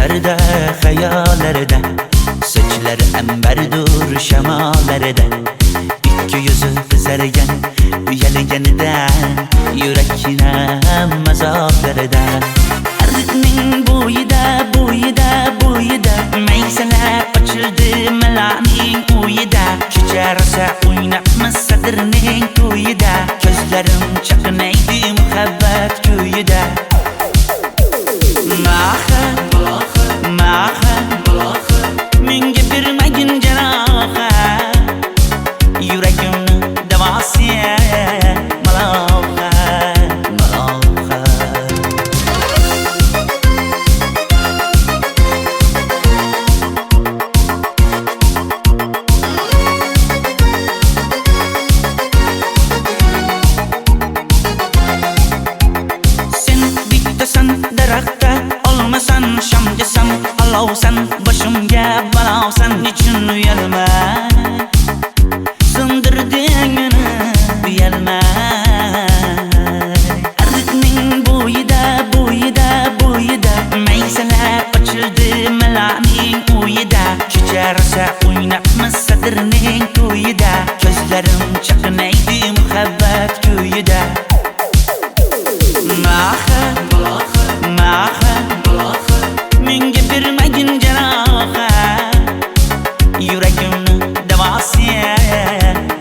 Düşlerde, hayallarda, saçları emberdur şemalarda. İki yüzü kızargan, uyalganidan, yurakina mazoblarda. Arıqning bo'yida, bo'yida, bo'yida, maysalar ochildi malaning uyida. Kecha rosa o'ynabmiz sadirning to'yida, ko'zlarim chaqnaydi muhabbat kuyida. Maha, maha, menga bermagin janoha, yuragimni davosi maloha, maloha. Sen bittasan daraxtda, olmasan shamgasan, olovsan boshimga balosan. Nechun uyalma, sindirding meni uyalma. Arıqning bo'yida, bo'yida, bo'yida, maysalar ochildi malaning uyida. Kecha rosa o'ynabmiz sadirning to'yida, ko'zlarim chaqnaydi muhabbat kuyida. Maha, maha, menga bermagin janoha, yuragimni davosi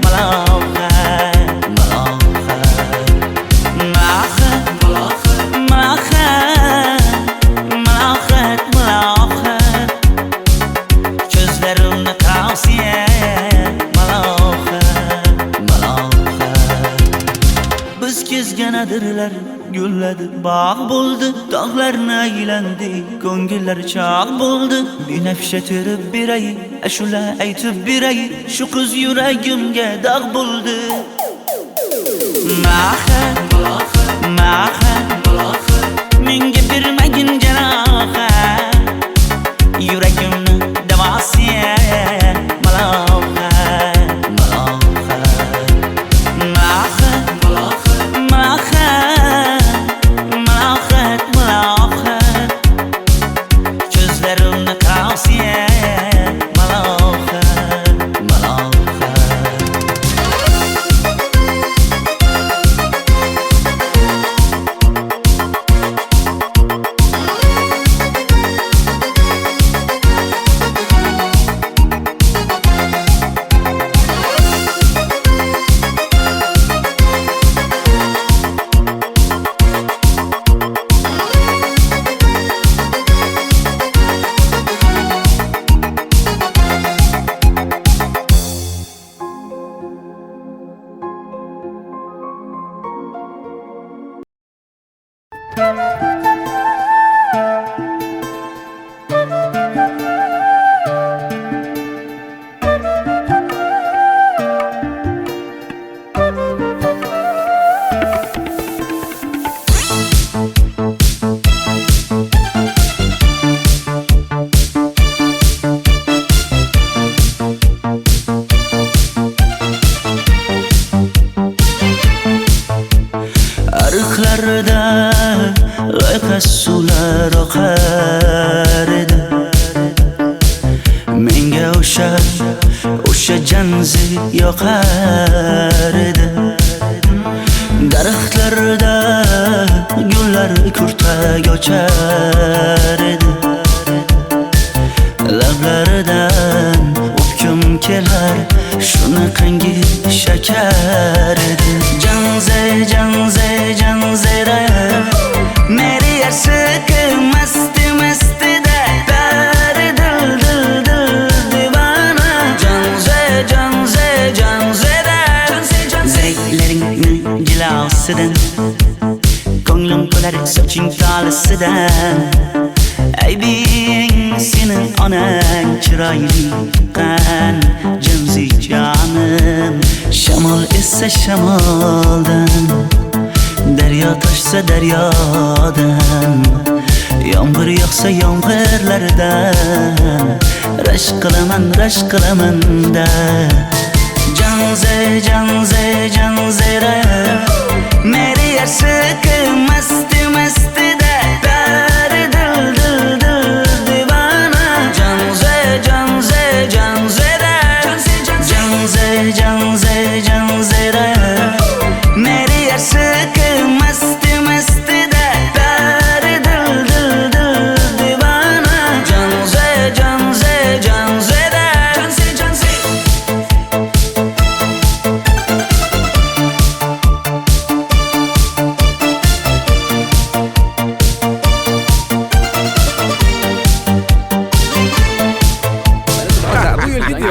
maloha, maloha. Maha, maha, malohat, malohat, ko'zlarimni tavsi maloha, maloha. Biz kezgan adirlar gulladi, bog' bo'ldi, tog'larni aylandi, ko'ngillar chog' bo'ldi. Binafsha terib beray, ashula aytib beray, shu qiz yuragimga dog' bo'ldi. Maha, maha, menga bermagin janoha, yuragimni davosi maloha, maloha. Maha, maha, malohat, malohat, ko'zlarimni tavsi maloha, maloha. Arıqlarda loyqa suvlar oqar edi, menga o'sha janzi yoqar edi. Daraxtlarda gullar kurtak ochar edi, lablaridan o'pkim kelar, shunaqangi shakar edi. Janze, janze, janzera, meri yarsiqi masti mastida, bari dil dil dil divana. Janze, janze, janzera, zeylaringni jilosidan, ko'nglim to'lar soching tolisidan. Aybing sening onang chiroyli qan, janzi jonim. Shamol essa shamoldan, daryo toshsa daryodan, yomg'ir yog'sa yomg'irlardan, rashk qilaman da. Janze, janze, janzera, meri yarsiqi masti mastida, bari dil dil dil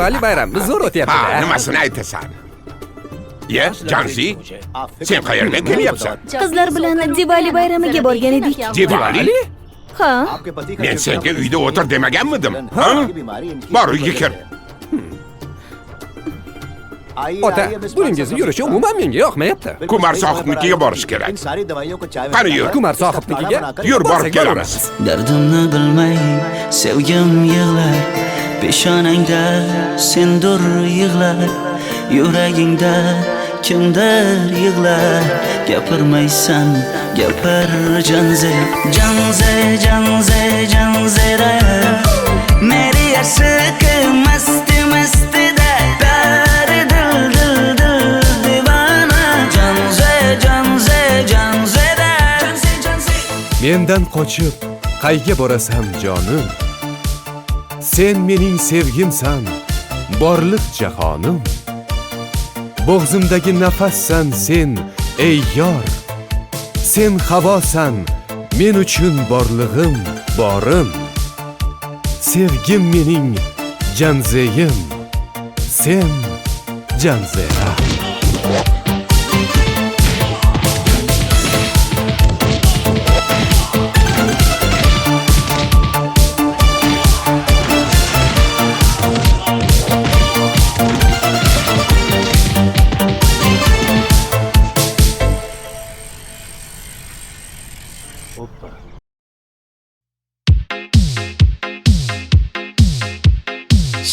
Diwali bayramimiz zo'r Ha, o'tyapti-da. nimasini aytasan? Ye, Janzi, sen qayerdan kelyapsan? Qizlar bilan Diwali bayramiga borgan edik. Diwali? Ha, Men senga uyda o'tir demaganmidim? Ha? Bor, uyga kir. Ota, buningizni yurishi umuman menga yoqmayapti. Kumar sohibnikiga borish kerak. Qani yur. Kumar sohibnikiga Yur, borib borsak kelamiz. Dardimni bilmay sevgim yig'lar, peshonangda sendur yig'lar, yuragingda kimdir yig'lar. Gapirmaysan, gapir Janze, Janze, Janze, Janzera. Meri aşık masti masti da pari dil dil dil divana. Janze, Janze, Janzera. Janze, Janze. Mendan qochib qayga borasan jonim? Sen mening sevgimsan, borliq jahonim. Bo'g'zimdagi nafassan sen, ey yor. Sen havosan, men uchun borlig'im, borim. Sevgim mening Janzeyim, sen Janzera.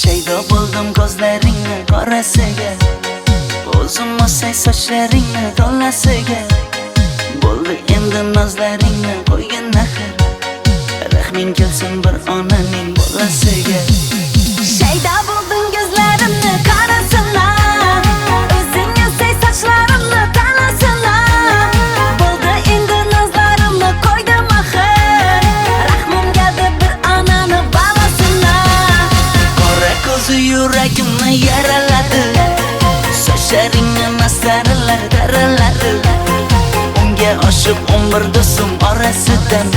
Shaydo bo'ldim ko'zlaringni qorasiga, o'zim o'say sochlaringni to'lasiga. Bo'ldi endi nozlaringni qo'ygan naxir, rahming kelsin bir onaning bolasiga. shayda bo'lding ko'zlarimni qarasana, o'zing yasay sochlarimni tanasana. Bo'ldi endi nazlarimni qo'ydim axir, rahmim keldi bir onani bolasina. Qora ko'zi yuragimni yaraladi, sochlaringni mastarlar daraladi. Unga oshiq 11 do'stim orasidan,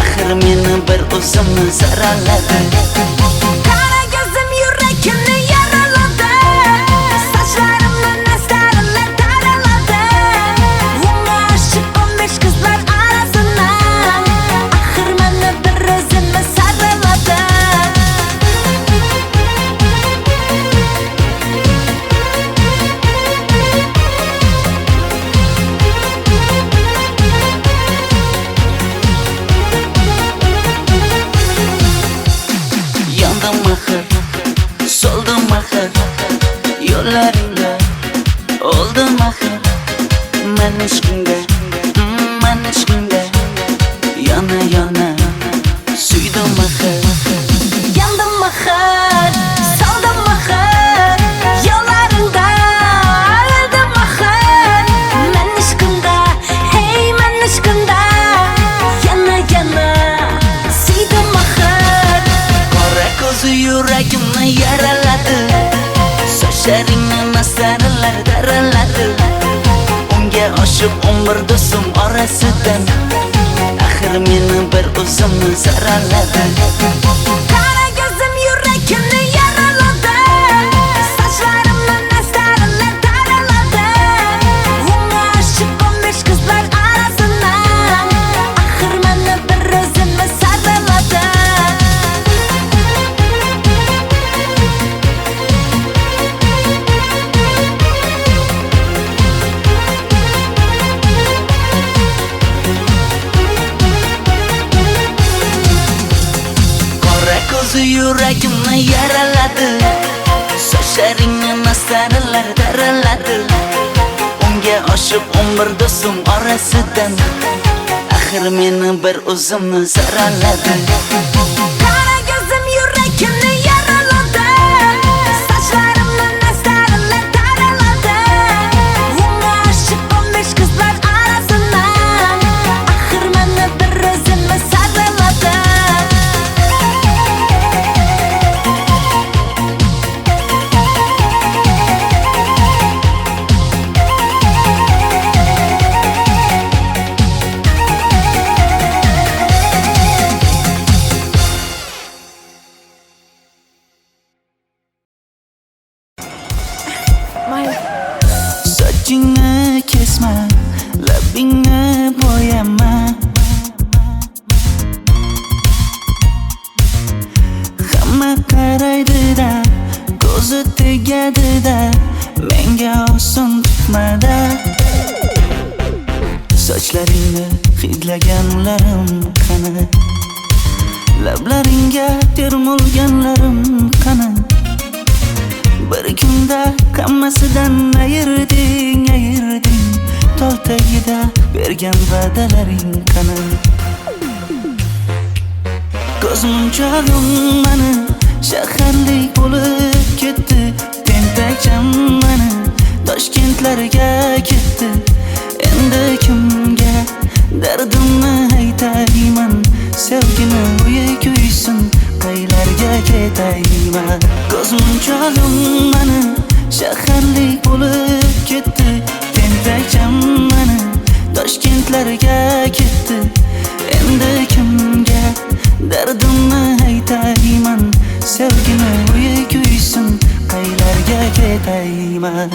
axir meni bir o'zimni zaraladi. Qara ko'zim yuragimni yaraladi, sochlarimni nastarlar taraladi. Unga oshiq 15 qizlar arasina, axir meni bir o'zimni saraladi. Yandım axir, soldim axir, yo'llaringda oldim axir. Men ishqingda, men ishqingda yana yana suydim axir. Yandım axir, soldim axir, yo'llaringda oldim axir. Men ishqimda, hey men ishqimda yana yana suydim axir. Qora ko'zi yuragimni yaraladi, sochlaringni mastarlar daraladi. Unga oshiq 11 do'stim orasidan, axir meni bir o'zimni zaraladi. Qara ko'zim yuragimni yaraladi, sochlarimni nastarlar taraladi. Unga oshiq 15 qizlar arasina, axir meni bir o'zimni saraladi. Qora ko'zi yuragimni yaraladi, sochlaringni mastarlar daraladi. Unga oshiq 11 do'stim orasidan, axir meni bir o'zimni zaraladi. Qara ko'zim yuragimni yaraladi, sochlarimni nastarlar taraladi. Unga oshiq 15 qizlar arasina, axir meni bir o'zimni saraladi. Sochlaringni hidlaganlarim qani? Lablaringga termulganlarim qani? Bir kunda hammasidan ayırding Tol tagida bergan va'dalaring qani? Ko'zmunchog'im mani shaharlik bo'lib ketdi. Tentakcham mani Toshkentlarga ketdi. Endi kimga dardimni aytayman? Sevgini uyi kuysin, qaylarga ketayman? Ko'zmunchog'im mani shaharlik bo'lib ketdi. Tentakcham mani Toshkentlarga ketdi. Endi kimga dardimni aytayman? Sevgini uyi kuysin, qaylarga ketayman?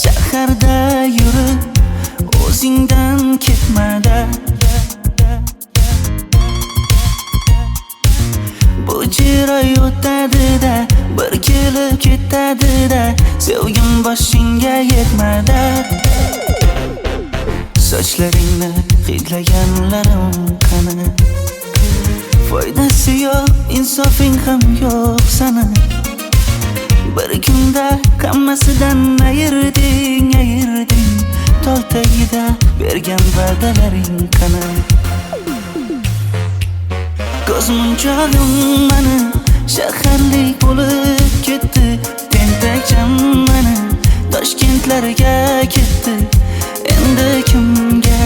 Shaharda yurib o'zingdan ketmada, bu jiroy o'tadi-da, bir kelib ketadi-da, sevgim boshingga yetmada. Sochlaringni hidlaganlarim qani? Foydasi yo'q, insofing ham yo'q sana. Bir kunda hammasidan ayırding Tol tagida bergan va'dalaring qani? Ko'zmunchog'im mani shaharlik bo'lib ketdi. Tentakcham mani Toshkentlarga ketdi. Endi kimga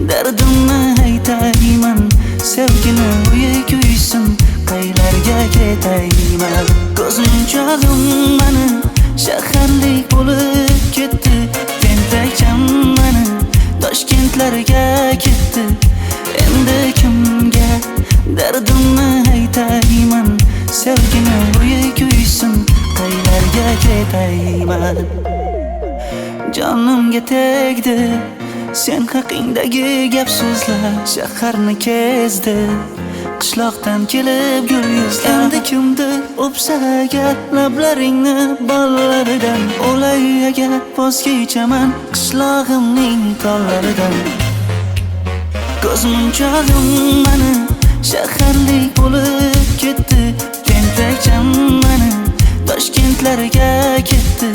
dardimni aytayman? Sevgini uyi kuysin, qaylarga ketayman? Ko'zmunchog'im mani shaharlik bo'lib ketdi. Tentakcham mani Toshkentlarga ketdi. Endi kimga dardimni aytayman? Sevgini uyi kuysin, qaylarga ketayman? Jonimga tegdi sen haqingdagi gap so'zlar, shaharni kezdi qishloqdan kelib gul yuzlar. Endi kimdir o'psa agar lablaringni bollaridan, o'lay agar voz kechaman qishlog'imning tollaridan. Ko'zmunchog'im mani shaharlik bo'lib ketdi. Tentakcham mani Toshkentlarga ketdi.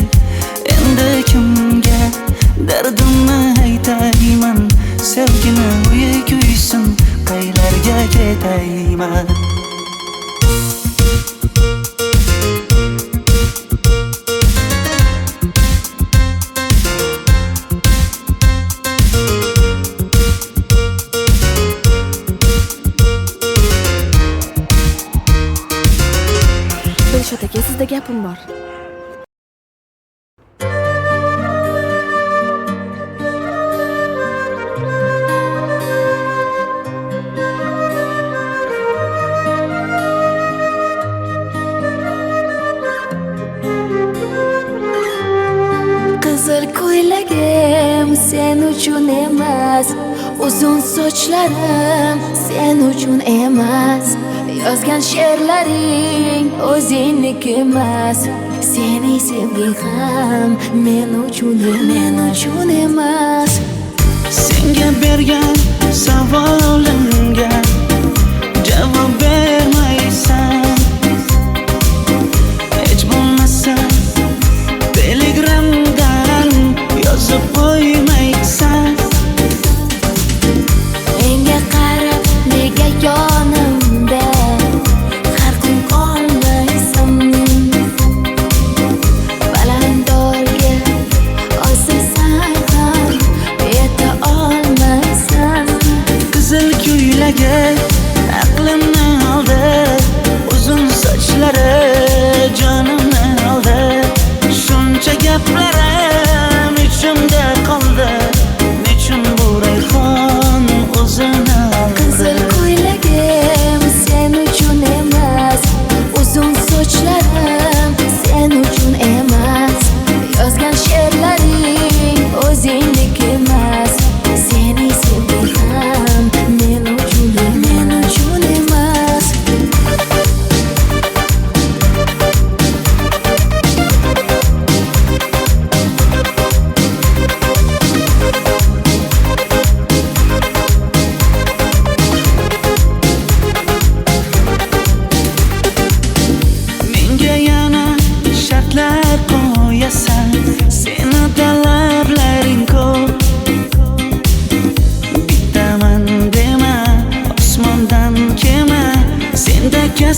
Endi kimga dardimni aytayman? Sevgini uyi kuysin, qaylarga ketayman? Dilshod aka, sizda gapim bor. Qizil ko'ylagim sen uchun emas, uzun sochlarim sen uchun emas, yozgan she'rlaring o'zingniki emas, sening sevging ham men uchun emas. Senga bergan savolimga javob bermaysan. Hech bo'lmasa Telegramdan yozib qo'ymaysan. Menga qarab nega yonimda har kun qolmaysan? Balandorga osilsang ham yeta olmaysan. Qizil ko'ylagi aqlimni oldi.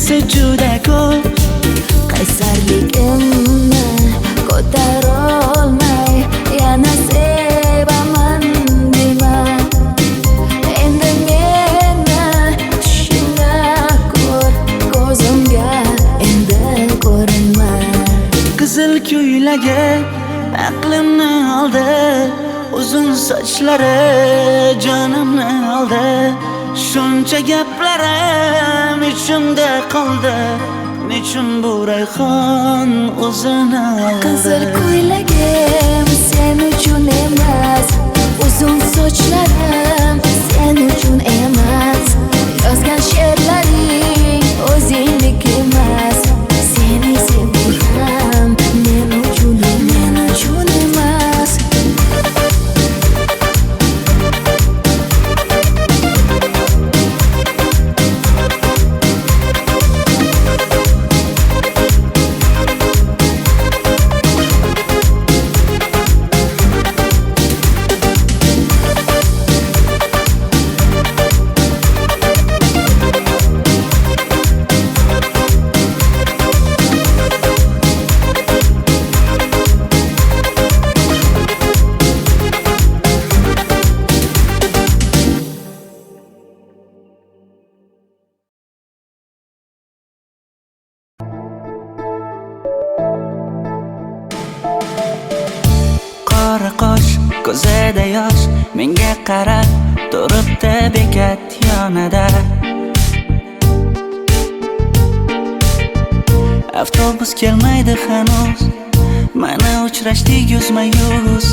esa juda ko'p. Qaysarligimni ko'tarolmay yana sevaman dema. Endi meni tushingda ko'r, ko'zimga endi ko'rinma. Qizil ko'ylagi aqlimni oldi, uzun sochlari jonimni oldi. Shuncha gaplarim ichimda qoldi, nechun bu rayhon o'zini oldi. Qizil ko'ylagim sen uchun emas, uzun sochlarim sen uchun emas. Yozgan she'rlaring o'zingdek emas. Seni sevdim men uchun emas. Qora qosh, ko'zida yosh, menga qarab turibdi bekat yonida. Avtobus kelmaydi hanuz, mana uchrashdik yuzma-yuz.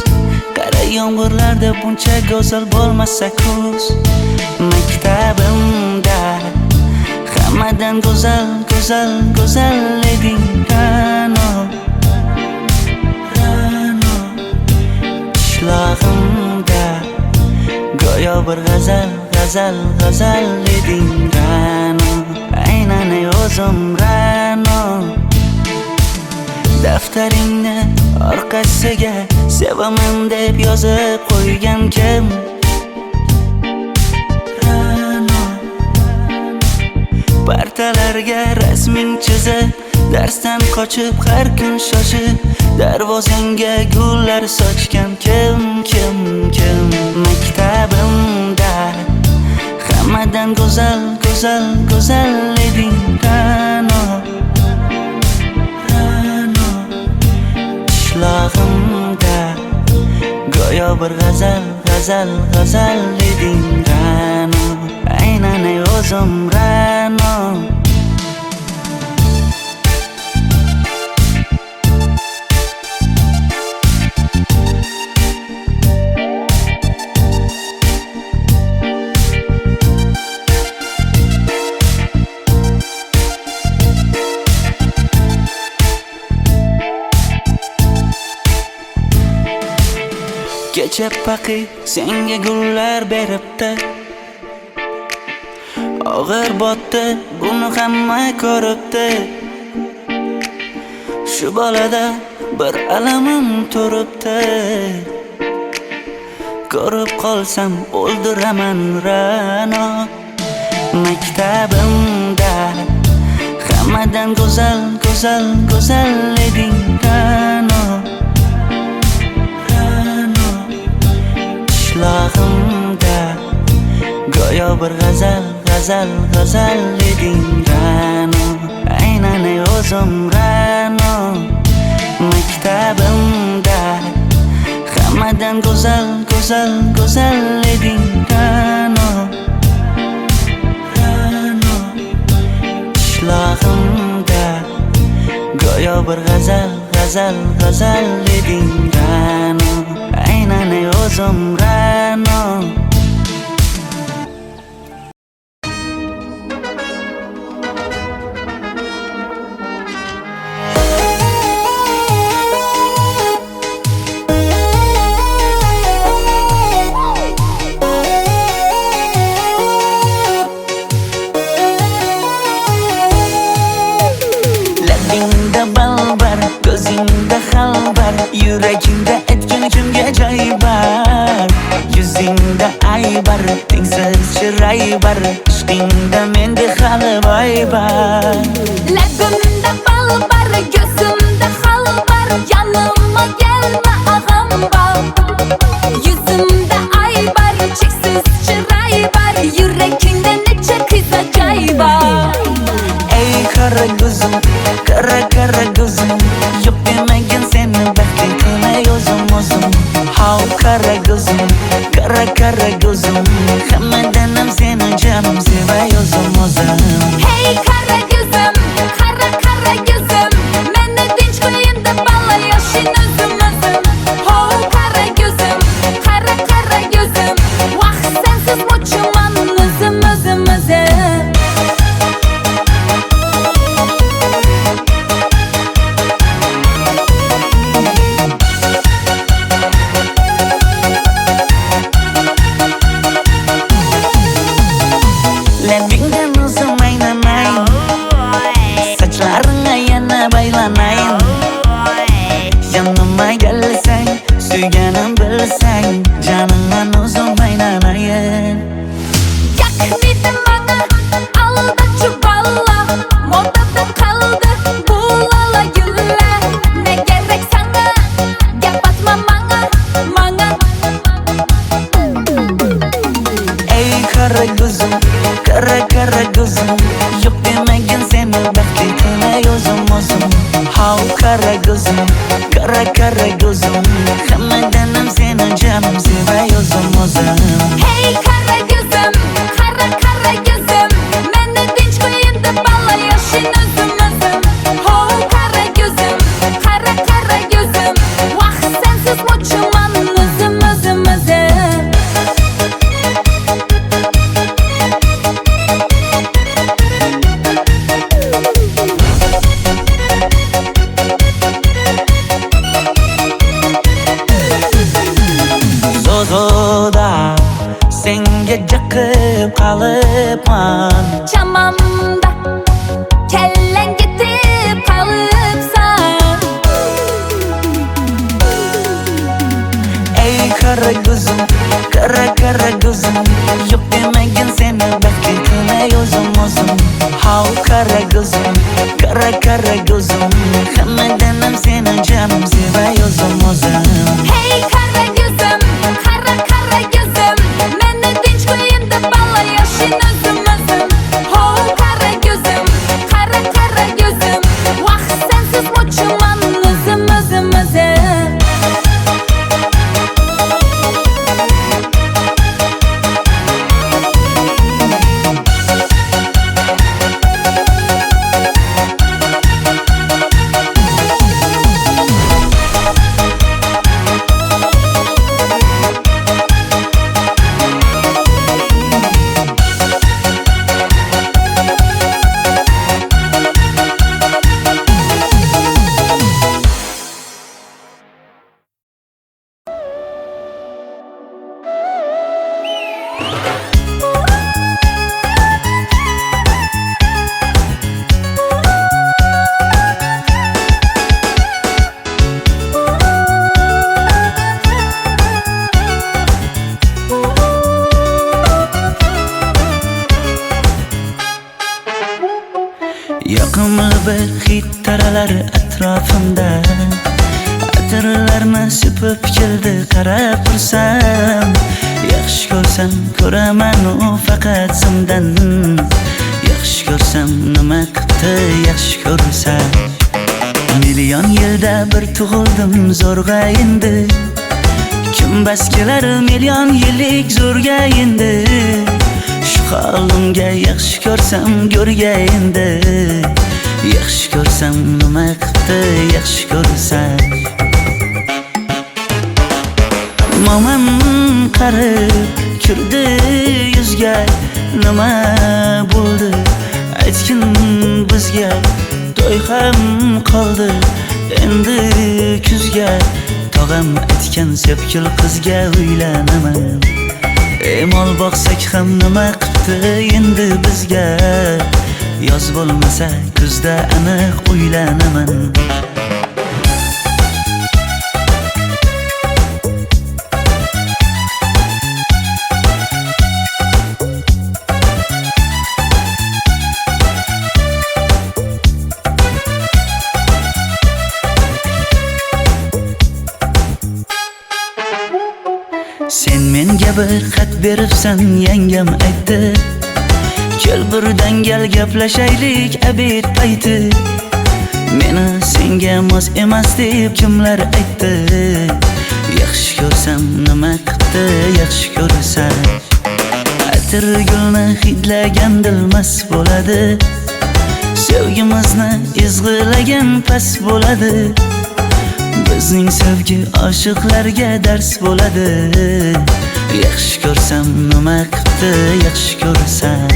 Qara yomg'irlarda buncha go'zal bo'lmasa kuz. Maktabimda hammadan go'zal, go'zal, go'zal eding Ra'no. Qishlog'imda go'yo bir g'azal, g'azal, g'azal eding Ra'no. Aynan o'zim Ra'no. Daftaringni orqasiga sevaman deb yozib qo'ygan kim? Ra'no. Partalarga rasming chizib, darsdan qochib har kun shoshib, darvozangga gullar sochgan kim? Maktabimda hammadan go'zal, go'zal, go'zal eding Ra'no. Qishlog'imda go'yo bir g'azal, g'azal, g'azal eding Ra'no. Aynan o'zim Ra'no. Kecha paqi senga gullar beribdi, og'ir botdi buni hamma ko'ribdi. Shu bolada bir alamim turibdi, ko'rib qolsam o'ldiraman Ra'no. Maktabimda hammadan go'zal, go'zal, go'zal eding Ra'no. Qishlog'imda go'yo bir g'azal, g'azal, g'azal eding Ra'no. Aynan o'zim Ra'no. Maktabimda hammadan go'zal, go'zal, go'zal eding Ra'no. Qishlog'imda go'yo bir g'azal, g'azal, g'azal eding Ra'no. Aynan o'zim Ra'no. Labingda balbar, ko'zingda xalbar, yuragingda aytgan kimga joy bar. Yuzingda aybar, tengsiz chiray bar, ishqingda menda hali boy bar. Labimda bal bar, ko'zimda xal bar, yanıma gelme ağam bar. Yuzimda ay bar, cheksiz chiray bar, yurakingda necha qiza joy bar. Ey qara ko'zim, qara ko'zim, yo'q demagin seni baxtli qilmay o'zim. Hav qara ko'zim, qara ko'zim, hammadan ham seni jonim sevay o'zim. Hey kara gözüm, kara gözüm, meni tinch qo'yin deb balla yoshin o'zim. Ho kara gözüm, kara gözüm, vaqt sensiz mo'chiman o'zim. Labingdan o'zim aylanay, sochlaringga yana baylanay. Yanıma gelsang, suyganim bilsang, jonimdan o'zim aylanay. Yaknidi bana, alda çuballa, modada kaldı bu lala güller. Ne gerek sana, gap atma bana. Ey qara ko'zim, qara ko'zim, yo'q demagin seni baxtli qilmay o'zim. Hav qara ko'zim, qara ko'zim, hammadan ham seni jonim sevay o'zim. Hey kara gözüm, kara gözüm, meni tinch qo'yin deb balla yoshin o'zim. Ho kara gözüm, kara gözüm, vaqt sensiz mo'chiman o'zim. Zozoda senga jiqib qolibman. Chamamda kellang ketib qolibsan. Ey qara ko'zim, qara ko'zim, yo'q demagin seni baxtli qilmay o'zim. Hav qara ko'zim, qara ko'zim, hammadan ham seni jonim sevay o'zim. Hey kara gözüm, kara gözüm, meni tinch qo'yin deb balla yoshin o'zim. Ho kara gözüm, kara gözüm, vaqt sensiz mo'chiman o'zim. Yoqimli bir hid taralar atrofimda, atirlarni sepib keldi qarab tursam. Yaxshi ko'rsam ko'raman u faqat simdan, yaxshi ko'rsam nima qildi yaxshi ko'rsam. Million yilda bir tug'ildim zo'rg'a endi, kim bas kelar million yillik zo'rga endi. Shu holimga yaxshi ko'rsam ko'rgayinde, yaxshi ko'rsam nima qildi yaxshi ko'rsam. Momam qarib kirdi yuzga, nima bo'ldi aytgin bizga. To'y ham qoldi endi kuzga, tog'am aytgan sepkil qizga uylanaman. Mol boqsak ham nima qildi endi bizga, yoz bo'lmasa kuzda aniq uylanaman. Sen menga bir xat beribsan, yangam aytdi. Kel birdan gal gaplashaylik abid payti. Meni senga mos emas deb kimlar aytdi. Yaxshi ko'rsam nima qildi, yaxshi ko'rsam atir gulni hidlagan dilmas bo'ladi. Sevgimizni izg'ilagan pas bo'ladi. Bizning sevgi oshiqlarga dars bo'ladi. Yaxshi ko'rsam nima qildi, yaxshi ko'rsam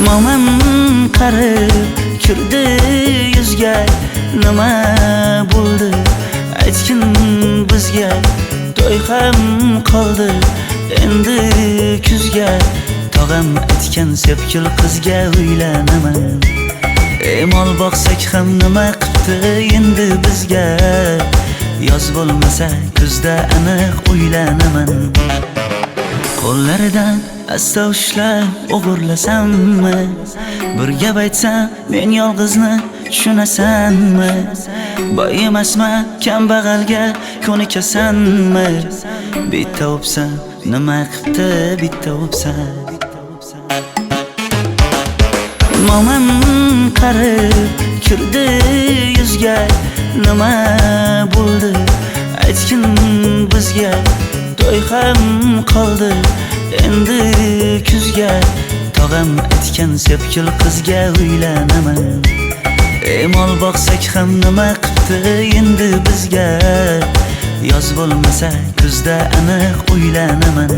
momam qarib kirdi yuzga. Nima bo'ldi aytgin bizga. To'y ham qoldi endi kuzga. Tog'am aytgan sepkil qizga uylanaman. Mol boqsak ham nima qildi endi bizga. Yoz bo'lmasa kuzda aniq uylanaman. Qo'llaridan asta ushlab o'g'irlasammi? Bir gap aytsam men yolg'izni tushunasanmi? Boy emasman kambag'alga ko'nikasanmi? Bitta o'psam nima qildi, bitta o'psam. Momam qarib kirdi yuzga. Nima bo'ldi aytgin bizga. To'y ham qoldi endi kuzga. Tog'am aytgan sepkil qizga uylanaman. Mol boqsak ham nima qildi endi bizga. Yoz bo'lmasa kuzda aniq uylanaman.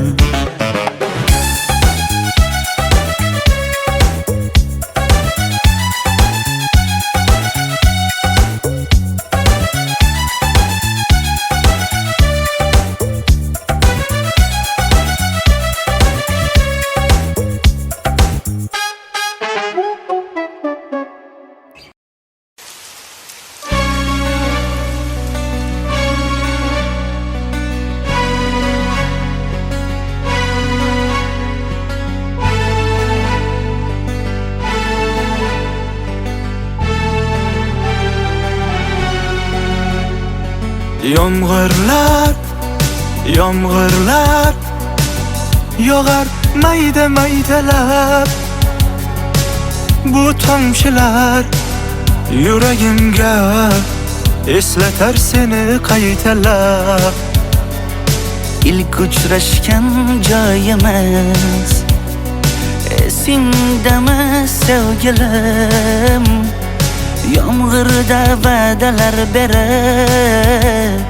Yomg'irlar, yomg'irlar yog'ar mayda maydalab. Bu tomchilar yuragimga eslatar seni qaytalab. İlk uchrashgan joyimiz esingdami sevgilim? Yomg'irda va'dalar berib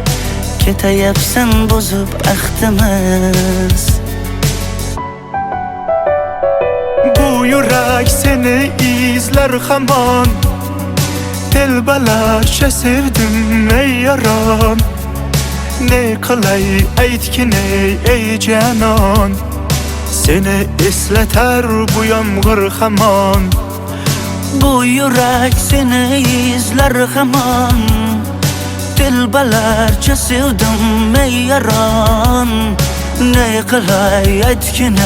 ketayapsan bozib ahdimiz. Bu yurak seni izlar hamon. Telbalarcha sevdim ey yaron. Ne qilay aytgin ey janon. Seni eslatar bu yomg'ir hamon. Bu yurak seni izlar hamon. Telbalarcha sevdim ey yaron. Ne qilay aytgin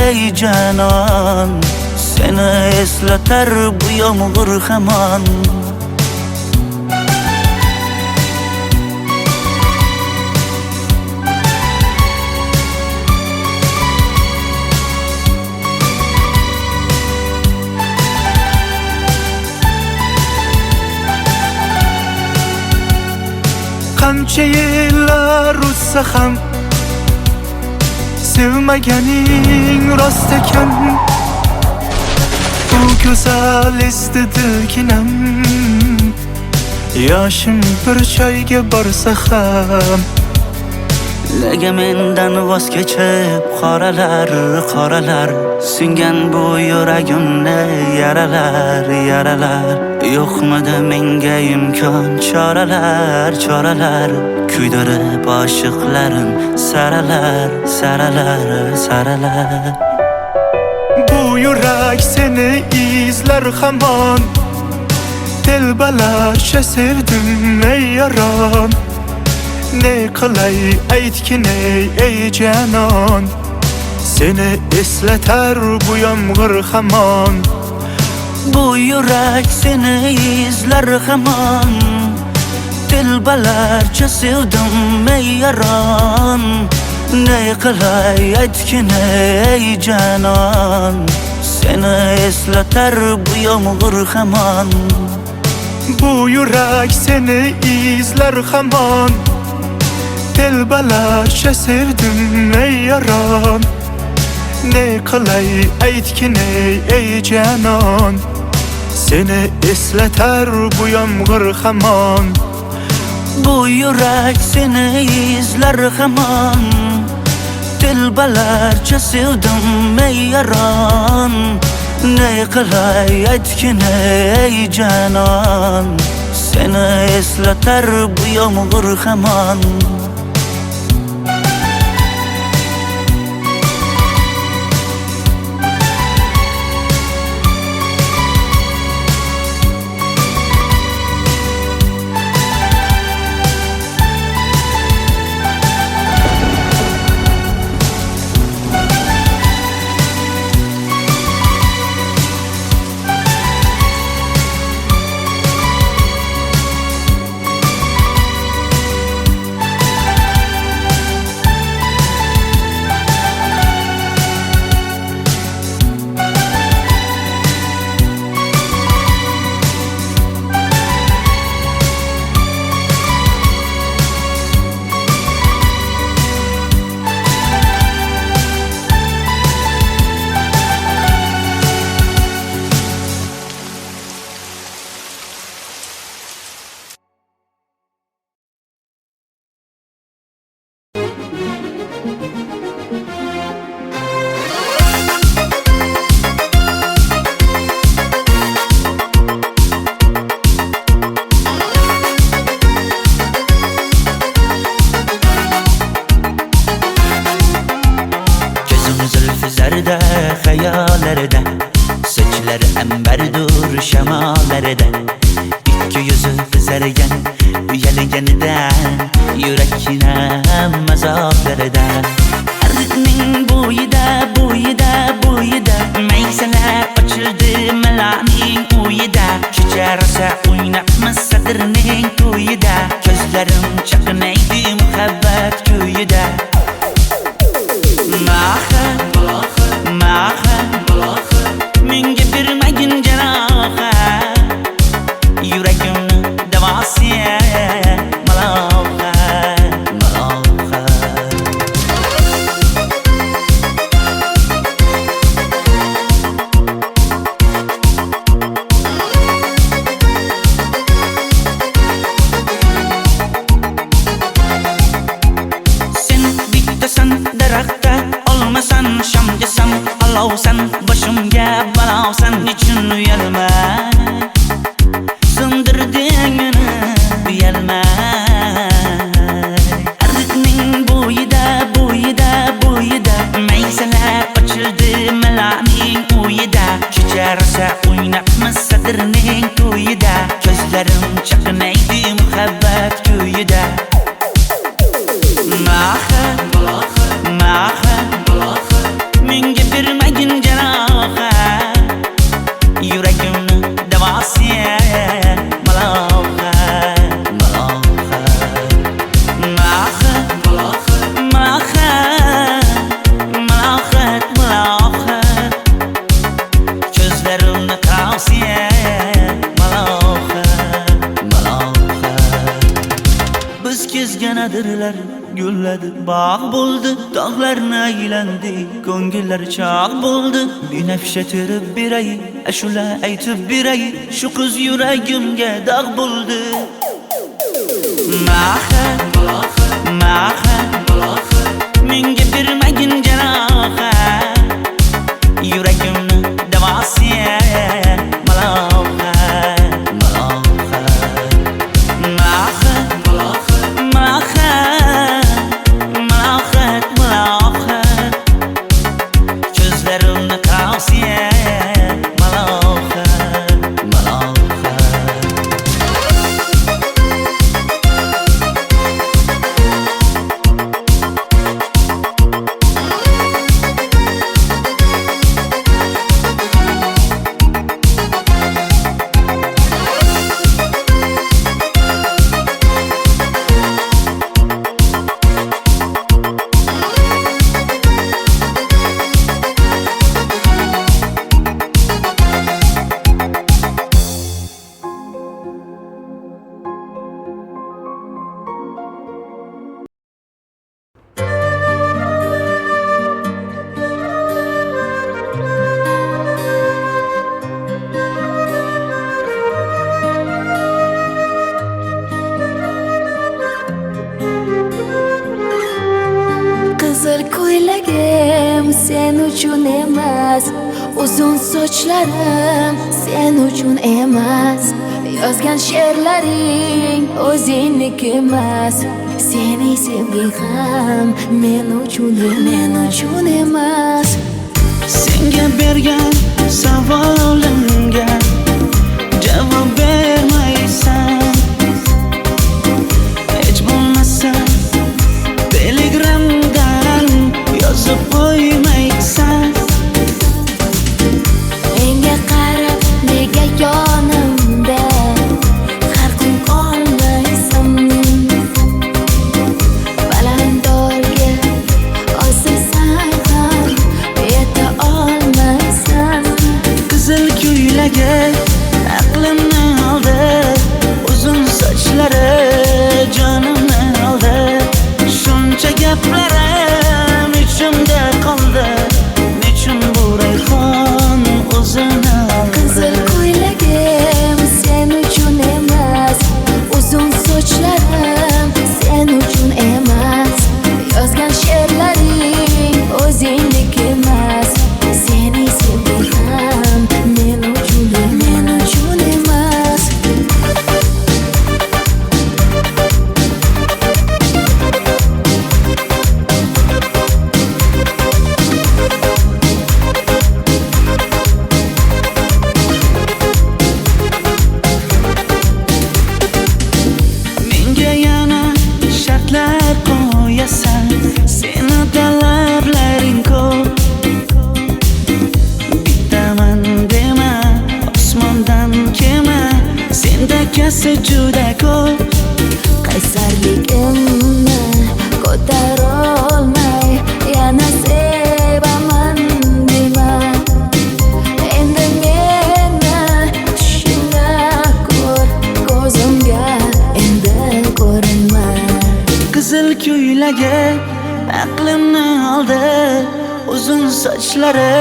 ey janon. Seni eslatar bu yomg'ir hamon. Qancha yillar o'tsa ham sevmaganing rost ekan. Bu go'zal esdi dilginam. Yoshim bir joyga borsa ham Nega mendan voz kechib qoralar, qoralar singan bu yuragimni yaralar, yaralar. Yo'qmidi menga imkon choralar, choralar kuydirib oshiqlarim saralar, saralar, saralar. Bu yurak seni izlar hamon. Telbalarcha sevdim ey yaron. Ne qilay aytgin ey janon. Seni eslatar bu yomg'ir hamon. Bu yurak seni izlar hamon. Dilbalarcha sevdim ey yaron. Ne qilay aytgin ey canon. Seni eslatar bu yomg'ir hamon. Bu yurak seni izler hamon. Dilbalarcha sevdim ey yaron. Ne qilay aytgin ey canon. Seni eslatar bu yomg'ir hamon. Bu yurak seni izler hamon. Dilbalarcha sevdim ey yaron. Ne qilay aytgin ey canon. Seni eslatar bu yomg'ir hamon. Zerde hayallerden, saçları emberdur şemalardan. İki yüzü kızargen, üyelegeniden, yürekine mazaplardan. Ardıkның boyida, boyida, boyida, meyseler açıldı melaning uyida. Çiçerse oynatmaz sadırning toyida. Gözlerim çakınaydı muhabbet köyüde. Menga bermagin janoha. Yuragimni davosiya maloha, maloha. Sen bittasan daraxtda, olmasan shamgasan, olovsan boshimga balosan. Nechun uyalma, sindirding meni uyalma. Ardiqning bo'yida, bo'yida, bo'yida, maysalar ochildi melaning uyida. Kecharsa o'ynatmas sadrning to'yida. Ko'zlarim chaqnaydi muhabbat kuyida. Maha, maha, menga bermagin janoha. Yuragimni davosiya maloha, maloha. Maha, maha, maloha, maloha. Ko'zlarimni tavsiya maloha, maloha. Biz kezganadirlar gulladi, bog' bo'ldi, tog'larni aylandi, ko'ngillar chog' bo'ldi. Binafsha terib beray, ashula aytib beray, shu qiz yuragimga dog' bo'ldi. Maha, maha, menga bermagin janoha. Yuragimni davosiya maloha, maloha. Maha, maha, malohat, malohat. Ko'zlarimni tavsiya malohat, malohat. sen uchun emas, uzun sochlarim sen uchun emas, yozgan she'rlaring o'zingniki emas, seni sevging ham men uchun emas. Senga bergan savolimga javob bermaysan, hech bo'lmasa telegramdan yozib qo'ymaysan. Menga qarab nega yonimda har kun qolmaysan, balandorga osilsang ham yeta olmaysan. Qizil ko'ylagi aqlimni oldi, uzun sochlari jonimni oldi. Shuncha gaplarim ichimda qoldi, nechun bu rayhon o'zini oldi. Qizil ko'ylagim sen uchun emas, uzun sochlarim sen uchun emas, yozgan she'rlaring o'zingniki emas, seni sevging ham men uchun emas. Menga yana shartlar qo'yasan, seni talablaring ko'p. Bittaman dema, osmondan kema, senda kasi juda ko'p. Qaysarligimni ko'tarolmay yana sevaman dema, endi meni tushingda ko'r, ko'zimga endi ko'rinma. Qizil ko'ylagi aqlimni oldi, uzun sochlari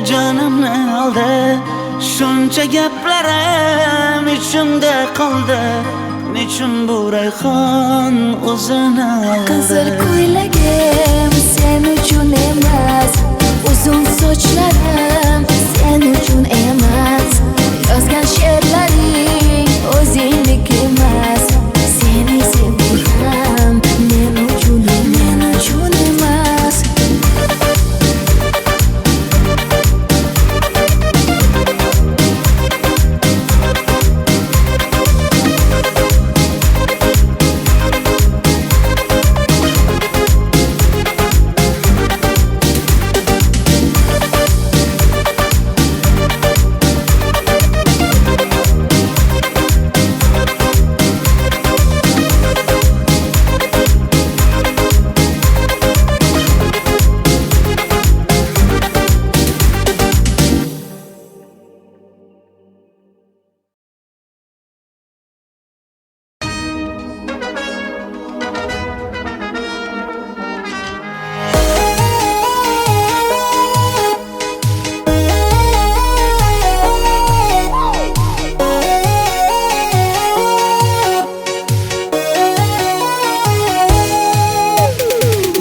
jonimni oldi. Shuncha gaplarim ichimda qoldi, nechun bu rayhon o'zini oldi. Qizil ko'ylagim sen uchun emas, uzun sochlarim sen uchun emas, yozgan she'rlaring o'zingniki emas, seni sevging ham men uchun emas.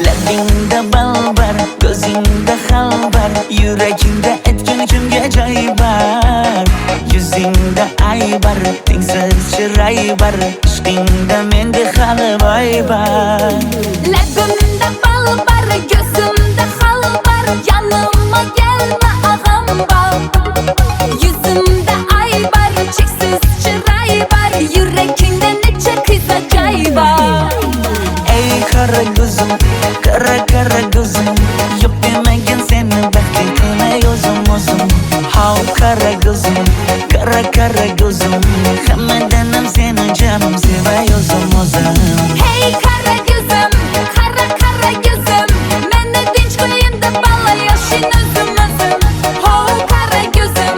Labingda balbar, ko'zingda xalbar, yuragingda aytgan uchunga joy bar. Yuzingda aybar, tengsiz chiray bar, ishqingda menda hali boy bar. Labimda bal bar, ko'zimda xal bar, yanıma gelme ağam bar. Yüzümde ay bar, cheksiz chiray bar, yurakingda necha qiza joy bar. Ey qara ko'zim, qara ko'zim, yo'q demagan seni baxtli qilmay o'zim. Hav qara ko'zim, qara ko'zim, hammadan ham seni jonim sevay o'zim. Hey kara gözüm, kara gözüm, meni tinch qo'yin deb balla yoshing o'zim. Ho kara gözüm,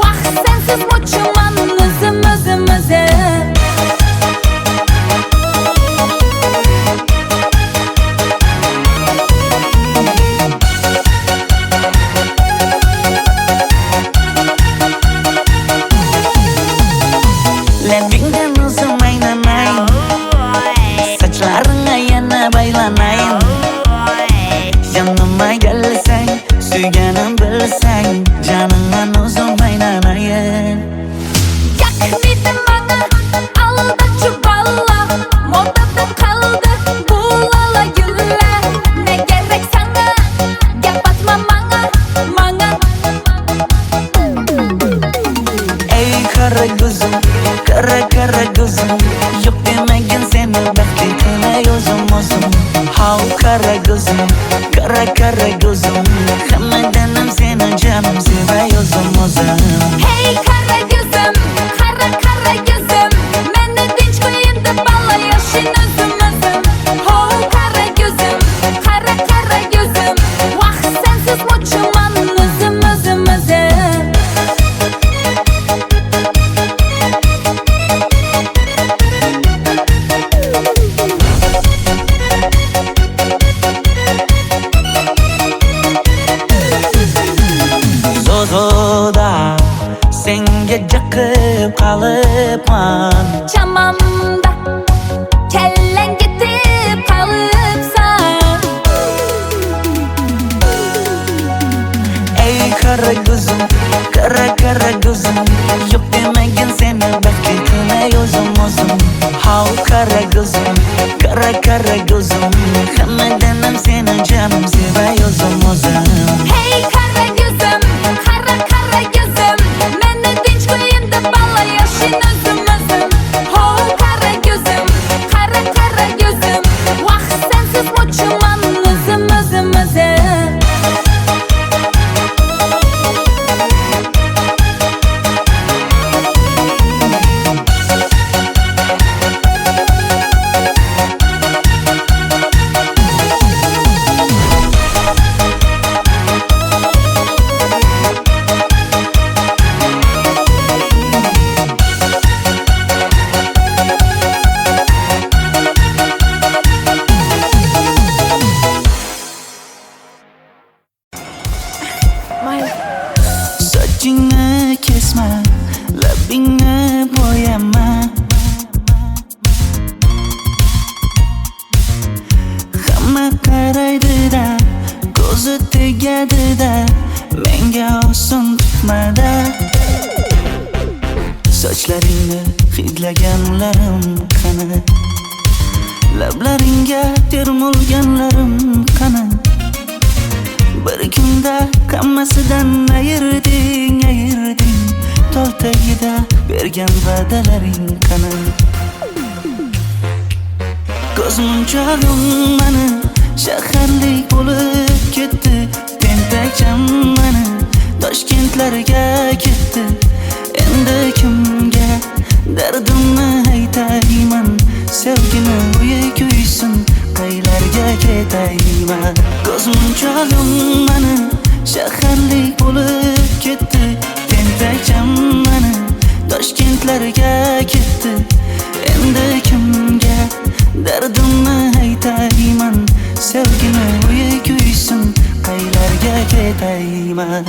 vaqt sensiz mo'chiman o'zim. suyganim bilsang jonimdan o'zim aylanayin. Yaknidi mana aldachi balla, modada qoldi bu lala gullar. Ne gerek sana, gap atma manga. Ey qara ko'zim, qara ko'zim, yo'q demagin seni baxtli qilay o'zim. How qara ko'zim, qara ko'zim, hammadan seni jonim sevay o'zim. Hey qara gözüm, qara gözüm, meni tinch qo'yindi balla yashin o'zim. Ho qara gözüm, qara gözüm, vaqt sensiz mo'chiman o'zim. Zozoda senga jiqib qolibman. Chamamda kellang ketib qolibsan. Ey qara ko'zim, qara ko'zim, yo'q demagin seni baxtli qilay o'zim. How qara ko'zim, qara ko'zim, hammadan seni jonim sevay o'zim. Hey qara gözüm, qara gözüm, meni tinch qo'yindi balla yashin o'zim. Ho qara gözüm, qara gözüm, vaqt sensiz mo'chiman o'zim. Sochingni kesma, labingni bo'yama. Hamma qaraydi-da, ko'zi tegadi-da, menga oson tutmada. Sochlaringni hidlaganlarim qani, lablaringga termulganlarim qani. Bir kunda hammasidan ayirding, tol tagida bergan va'dalaring qani. Ko'zmunchog'im mani shaharlik bo'lib ketdi, tentakcham mani Toshkentlarga ketdi. Endi kimga dardimni aytayman, sevgini uyi kuysin, qaylarga ketayman. Ko'zmunchog'im mani shaharlik bo'lib ketdi, tentakcham mani Toshkentlarga ketdi. Endi kimga dardimni aytayman, sevgini uyi kuysin, qaylarga ketayman.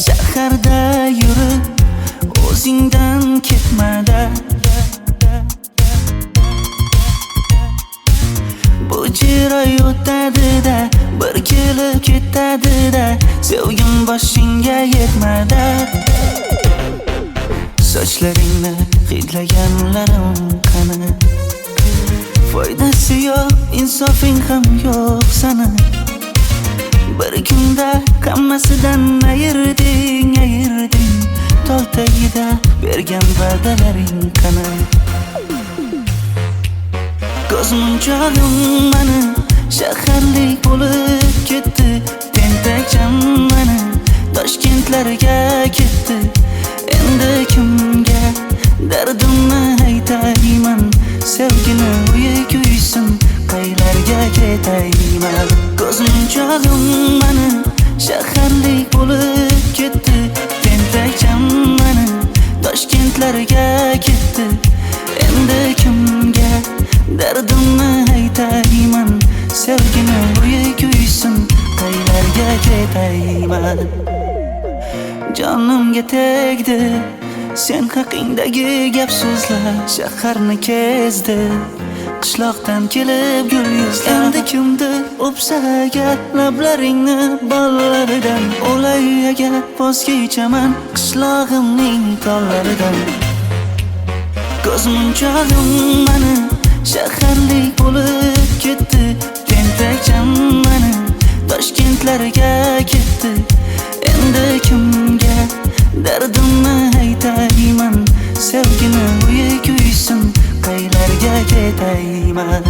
Shaharda yurib o'zingdan ketmada, bu chiroy o'tadi-da, bir kelib ketadi-da, sevgim boshingga yetmada. Sochlaringni hidlaganlarim qani, foydasi yo'q, insofing ham yo'q sana. Bir kunda hammasidan ayirding, tol tagida bergan va'dalaring qani. Ko'zmunchog'im mani shaharlik bo'lib ketdi, tentakcham mani Toshkentlarga ketdi. Endi kimga dardimni aytayman, sevgini uyi kuysin, qaylarga ketayman. Ko'zmunchog'im mani shaharlik bo'lib ketdi, tentakcham mani Toshkentlarga ketdi. Endi kimga dardimni aytayman, qaylarga ketayman. Jonimga tegdi sen haqingdagi gap so'zlar, shaharni kezdi qishloqdan kelib gul yuzlar. Endi kimdir o'psa agar lablaringni bollaridan, o'lay agar voz kechaman qishlog'imning tollaridan. Ko'zmunchog'im mani shaharlik bo'lib ketdi, tentakcham mani Toshkentlarga ketdi. Endi kimga dardimni aytayman, sevgini uyi kuysin qaylarga ketayman.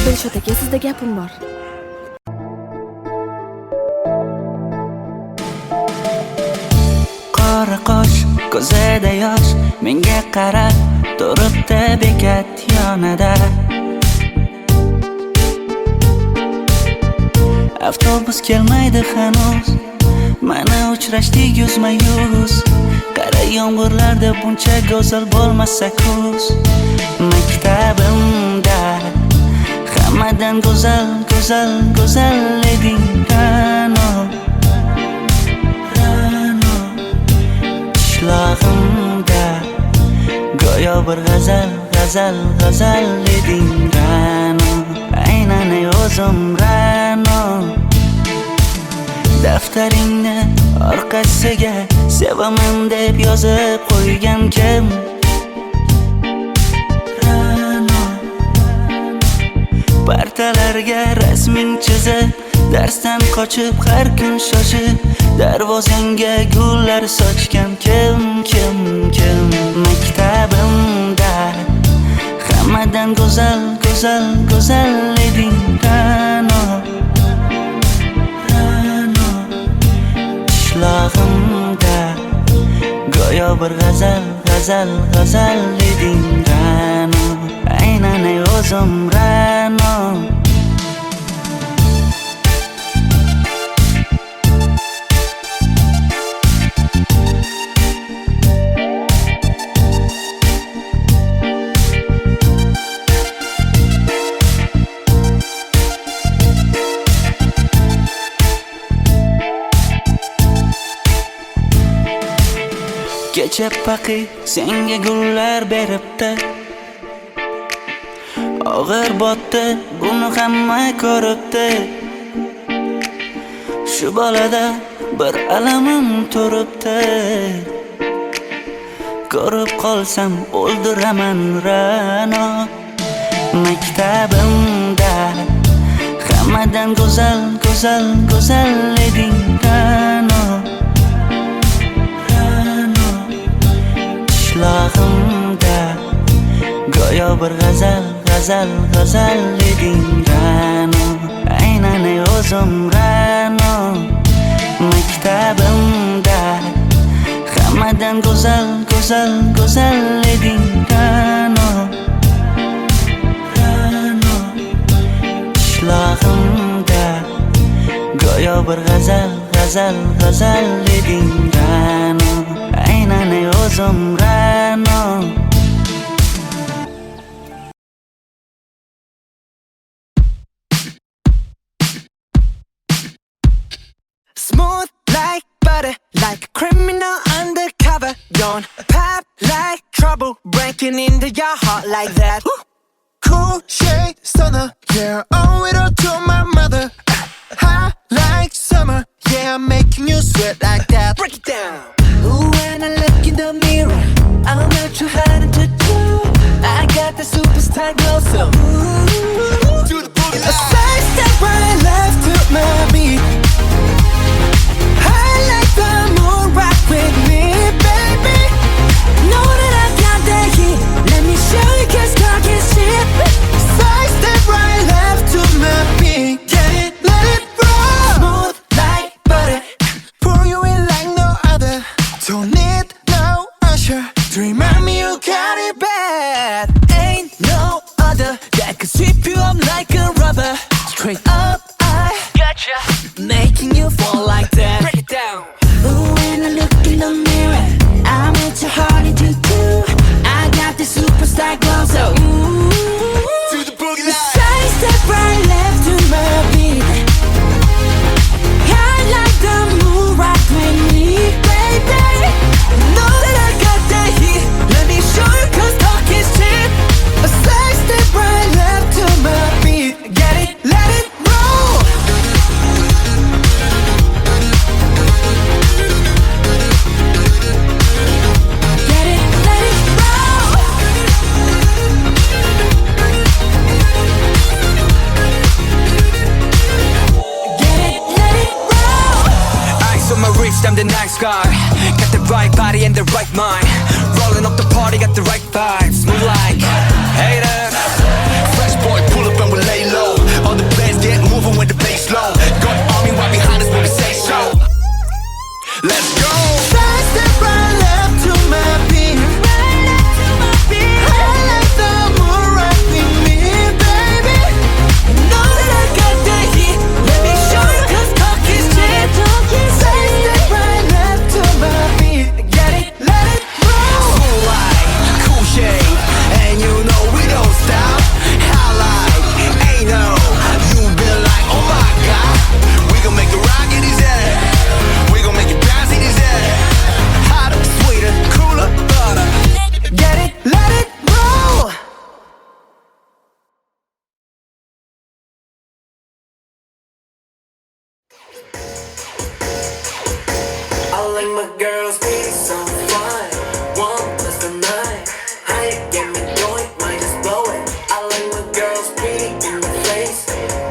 Dilshod aka, sizda gapim bor. Qora qosh, ko'zida yosh, menga qarab turibdi bekat yonida. Avtobus kelmaydi hanuz, mana uchrashdik yuzma-yuz. Qara yomg'irlarda buncha go'zal bo'lmasa kuz. Maktabimda hammadan go'zal, go'zal, go'zal eding Ra'no. Qishlog'imda go'yo bir g'azal, g'azal, g'azal eding Ra'no. Aynan o'zim Ra'no. Daftaringni orqasiga sevaman deb yozib qo'ygan kim? Ra'no. Partalarga rasming chizib, darsdan qochib har kun shoshib, darvozangga gullar sochgan kim, kim, kim? Maktabimda hammadan go'zal, go'zal, go'zal eding Ra'no. Ra'no. Qishlog'imda go'yo bir g'azal, g'azal, g'azal eding Ra'no. Aynan o'zim Ra'no. Kecha paqi senga gullar beribdi, og'ir botdi buni hamma ko'ribdi. Shu bolada bir alamim turibdi, ko'rib qolsam o'ldiraman Ra'no. Maktabimda hammadan go'zal, go'zal, go'zal eding Ra'no. Qishlog'imda go'yo bir g'azal, g'azal, g'azal eding Ra'no. Aynan o'zim Ra'no. Maktabimda hammadan go'zal, go'zal, go'zal eding Ra'no. Ra'no. Qishlog'imda go'yo bir g'azal, g'azal, g'azal eding Ra'no. Aynan o'zim Ra'no. Smooth like butter, like a criminal undercover. Don't pop like trouble, breaking into your heart like that. Cool shade stunner, yeah, owe it all to my mother. Hot like summer, yeah, I'm making you sweat like that. Break it down. Ooh, when I look in the mirror, I'm not too hard to do. I got the superstar glow, so ooh, Do the booty A side step right left to my beat. I like the moon, rock with me, baby. know that I got the heat. Let me show you, 'cause talking shit. Side step right left to my beat. Get it, let it roll. Smooth like butter. Pour you in like no other. Don't need no usher to remind me you got it bad. Ain't no other that can sweep you up like a rubber. Straight Up, Making you fall like that. Break it down. Ooh, when I look in the mirror, I'm at your heart into two. I got the superstar glow, so ooh. To the boogie line. Side step right left to my beat. I like the moon rock with me, baby. Know that I got that heat. Let me show you 'cause talk is cheap. A side step right left to my beat. Get it, let it roll. Get it, let it roll. Get it, let it roll. Eyes on my wrist, I'm the nice guy. Got the right body and the right mind. Rolling up the party, got the right vibes. Move like haters. Fresh boy, pull up and we lay low. All the bands get moving when the bass low. Got army right behind us when we say so. Let's go. Side step right left to my beat. I like the moon rock with me, baby. Know that I got that heat. Let me show you 'cause talk is cheap. Side step right left to my beat. Get it, let it roll. Cool light, cool shade, and you know we don't stop. High like, ain't no. You been like, oh my god. We gon' make it rock in his head. We gon' make it bounce in his head. Hotter, sweeter, cooler, butter. Get it, let it roll. I like my girls be so fine. 1+9. How you get me going? Might just blow it. I like my girls pretty in the face.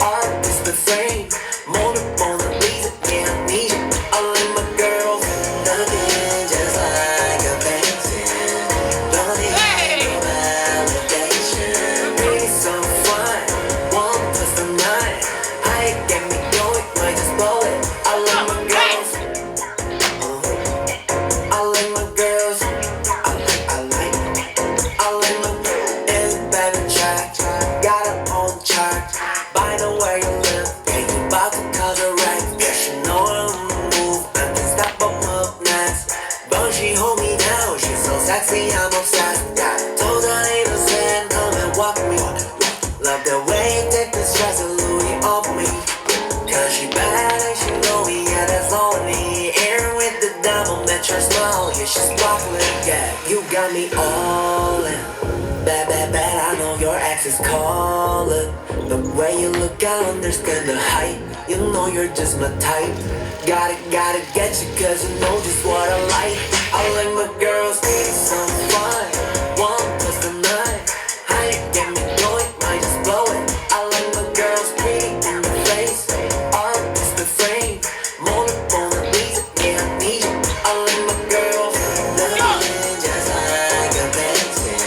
Art is the frame. Mona Lisa, yeah, I need you. I like my girls looking just like a painting. Don't need no validation. Pretty so fine. 1+9. How you get me going? Might just blow it. I like my girls. I like my girls. I like my girls. Baby track. Got her on track. By the way you live, yeah, you bout to cause a wreck. Yeah, she know I'm on the move. I can stop, I'm up next. But she hold me down. She's so sexy, I'm obsessed. Yeah, told her innocent, come and walk me. Love the way you take the stress and Louis off me. 'Cause she bad and she know me, yeah, that's all I need. Air with the diamond, met your smile, yeah, she's sparkling, yeah. You got me all in. Bad, I know your ex is calling. The way you look, I understand the hype. You know you're just my type. Gotta get you 'cause you know just what I like. I like my girls need some fun. 1+9. How you get me going? Might just blow it. I like my girls pretty in the face. Art is the frame. Mona Lisa, yeah, I need you. I like my girls looking just like a painting.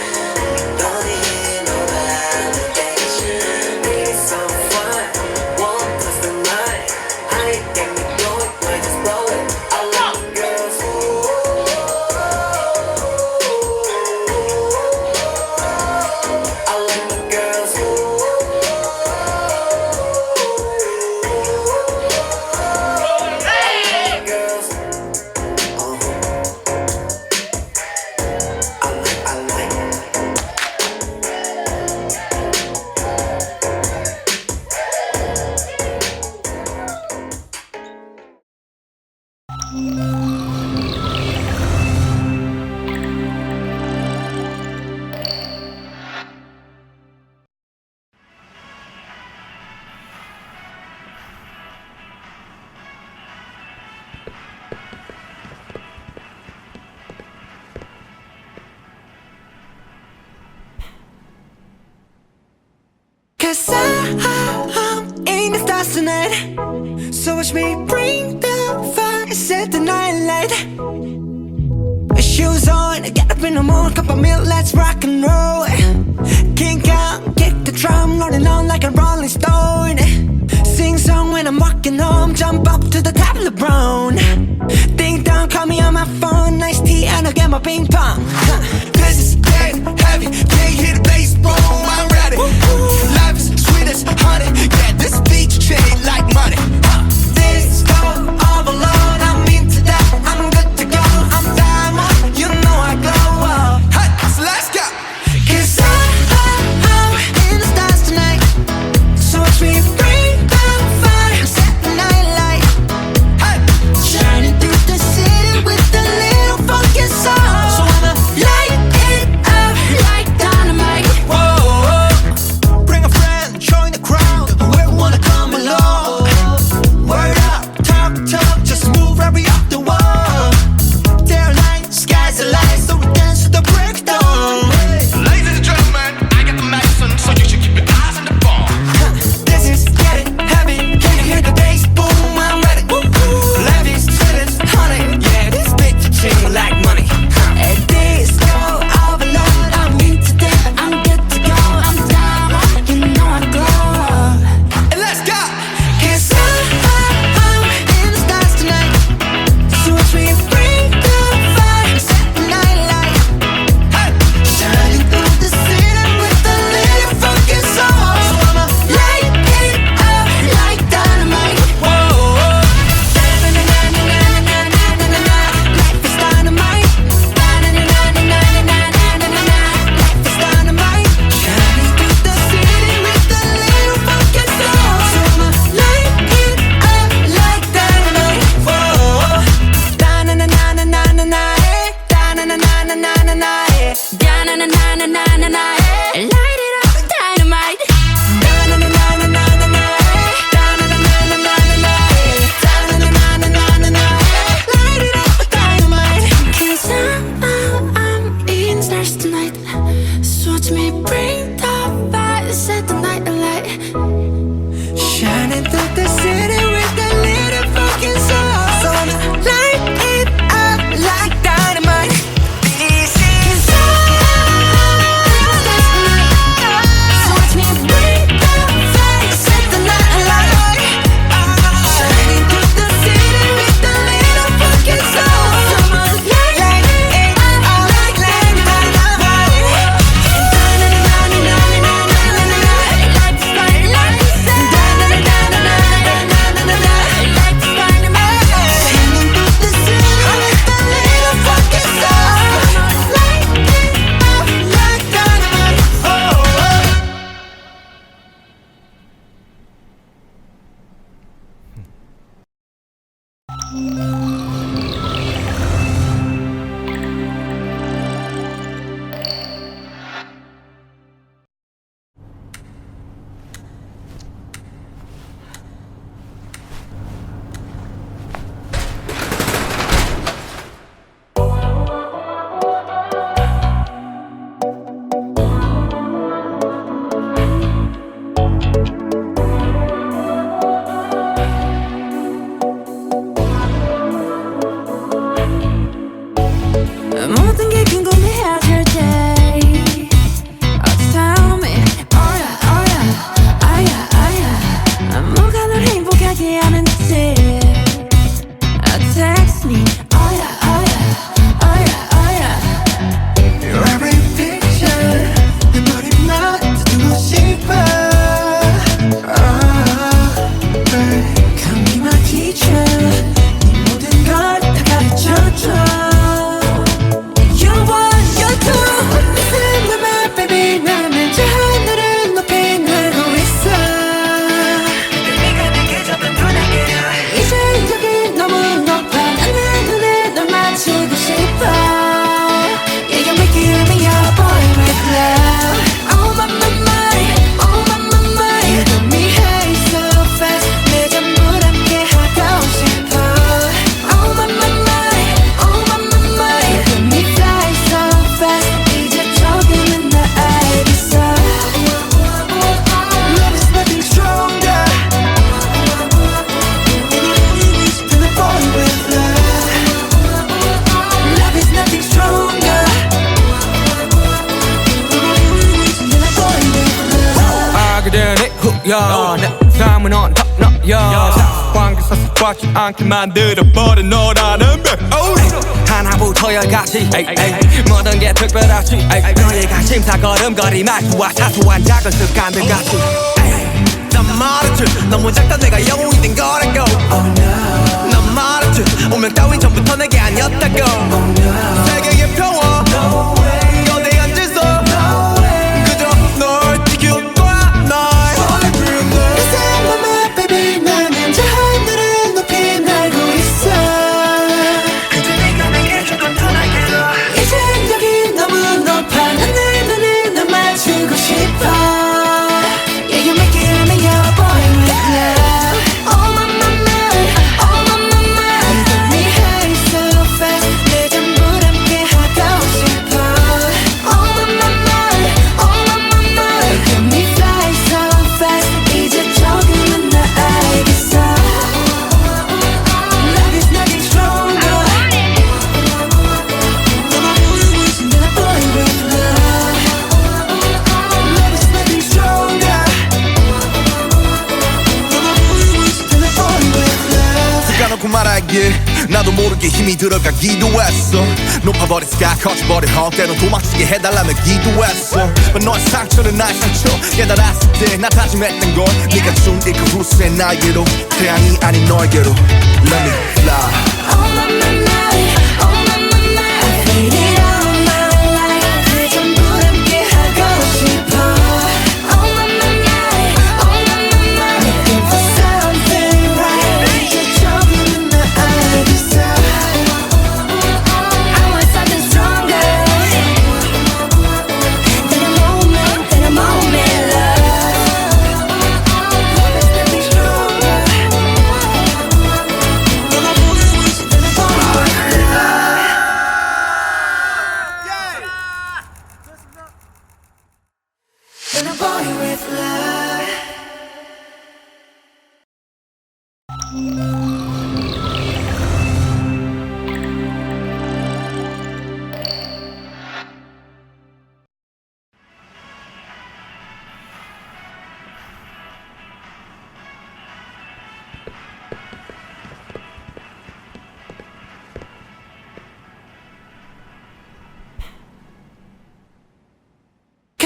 Don't need no validation. Pretty so fine. 1+9. How you get me going? Might just blow it. I like my girls. I like my girls. Girls. I like. Cause I'm in the stars tonight. So watch me bring the fire, set the night light. Shoes on, get up in the morning, cup of milk, let's rock and roll. Kink out, kick the drum, rolling on like a rolling stone. Sing song when I'm walking home, jump up to the top of the brown. Ding dong, call me on my phone, nice tea and I'll get my ping pong. This is dead heavy. Can't hear the bass, boom, I'm ready. Life is sweet as honey. Yeah, this beat chain like money. na na na na na na na. Light it up, dynamite. Na na na na na na na na. Na na na na na na na na. Na na na na na na na. Light it up, dynamite. 'Cause I'm in stars tonight. So watch me bring the fire, set the night alight. Shining through the city with a little fucking sun. So light it up like dynamite. This is so watch me bring the fire, set the night alight. Shining through the city with a little fucking sun. So light it up like dynamite. 모든 게 궁금해하실 때 Tell me, oh yeah, oh yeah, oh yeah, oh yeah. 뭐가 널 행복하게 하는지 Text me, oh yeah, oh yeah, oh yeah, oh yeah. Your every picture 내 머리만 듣고 싶어. Come be my teacher. 네 모든 걸 다 가르쳐줘. You want, you do. Listen to my baby. 나는 저 하늘을 높이 날고 있어. 네가 내게 줬던 눈에게 이제 여기 너무 높아. 난 내 눈에 널 맞추고 싶어. Yeah, you're making me your boy with love. Oh my my my, oh my my my. You got me high so fast. 내 전부 함께 하고 싶어. Oh my my my, oh my my my. You got me fly so fast. 이제 조금은 나 알겠어. Love is nothing stronger than a boy with love. Love is nothing stronger than a boy with love. 알게 되니 후야 내 삶은 on top 너야 관계에서 꽉지 않게 만들어버린 너라는 백 하나부터 열까지 모든 게 특별하지 너의 관심사 걸음걸이 말투와 사소한 작은 습관들 같이 난 말했지 너무 작다 내가 영웅이 된 거라고 난 말했지 운명 따윈 전부터 내게 아니었다고 세계의 평화 거대한 질서 그저 널 지킬 거야 날 Listen to my baby. 나는 저 하늘을 높이 날고 있어. 그저 네가 내게 줬던 편하게도 이제 여기 너무 높아. 난 내 눈에 널 맞추고 싶어. Yeah, you're making me your boy with love. Oh my my my, oh my my my. You got me high so fast. 내 전부 함께 하고 싶어. Oh my my my, oh my my my. You got me fly so fast. 이제 조금은 나 알겠어. Love is nothing stronger than a boy with love. Love is nothing stronger than a boy with love. 까놓고 말하길 나도 모르게 힘이 들어가기도 했어 높아버린 스카 커져버린 헛 때론 도망치게 해달라며 기도했어 너의 상처는 나의 상처 깨달았을 때 나 다짐했던 건 네가 준 이 그 후스의 날개로 태양이 아닌 너에게로 Let me fly Oh my my my, oh my my my. I faded all my life. 그 전부 함께 하고 싶어. Oh my my my, oh my my my. Looking for something right. 이제 조금은 나 알겠어. I want something stronger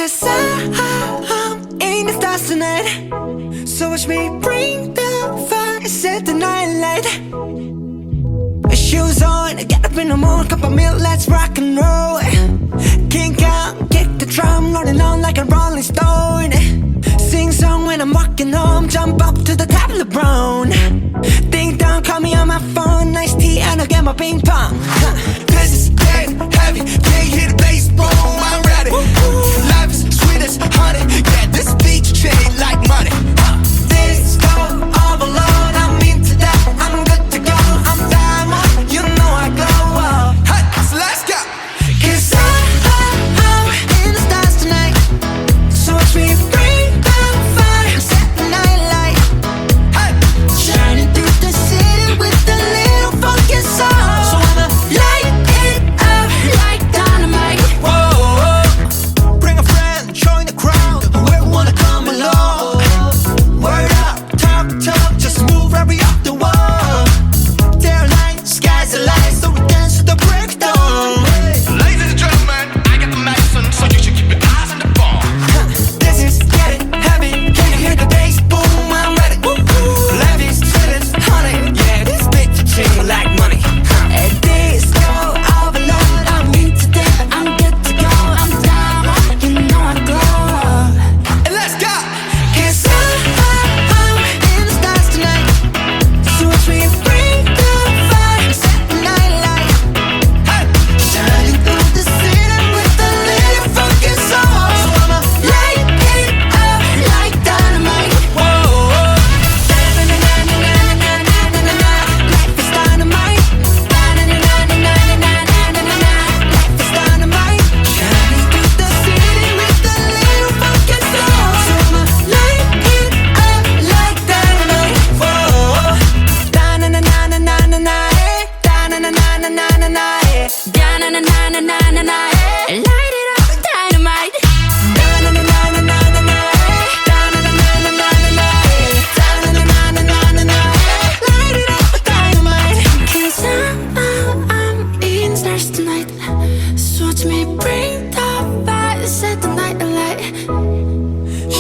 'Cause I'm in the stars tonight. So watch me bring the fire, set the night light. Shoes on, get up in the morning, cup of milk, let's rock and roll. Kink out, kick the drum, rolling on like a rolling stone. Sing song when I'm walking home, jump up to the top of the brown. Ding dong, call me on my phone, nice tea and I'll get my ping pong. This is getting heavy, can't hear the bass, boom, I'm ready. Life is sweet as honey, yeah, this beat chain like money. This all alone, I'm into that, I'm good to go, I'm diamond, you know I glow up. Hey, so let's go. 'Cause I'm in the stars tonight. So watch me bring the fire, set the night light. Hey, Shining through the city with a little funky soul. So I'ma light it up like dynamite. whoa, bring a friend, join the crowd, whoever wanna come along. Word up, talk, just move right up the wall. There are lights, skies are light, so we dance to the breakdown. Ladies and gentlemen, I got the medicine, so you should keep your eyes on the ball. This is getting heavy. Can you hear the bass? Boom, I'm ready. Life is sweet as honey, yeah, this beat chain like money. And this go overload. I'm into that. I'm good to go. I'm down. You know I glow. And let's go. 'Cause I'm in the stars tonight. So watch me bring the fire, set the night light. Hey, Shining through the city with a little funky soul. So I'ma light it up like dynamite. whoa, Na-na-na-na-na-na-na-na-na-na. Life is dynamite. Na-na-na-na-na-na-na-na-na. Life is dynamite. Shining through the city with a little funky soul. So I'ma light it up like dynamite. Da-na-na-na-na-na-na-na. Da-na-na-na-na-na-na. Da-na-na-na-na-na-na. Light it up like dynamite. Da-na-na-na-na-na-na. Da-na-na-na-na-na-na. Da-na-na-na-na-na-na. Light it up like dynamite. 'Cause I'm in the stars tonight. So watch me bring the fire, set the night alight.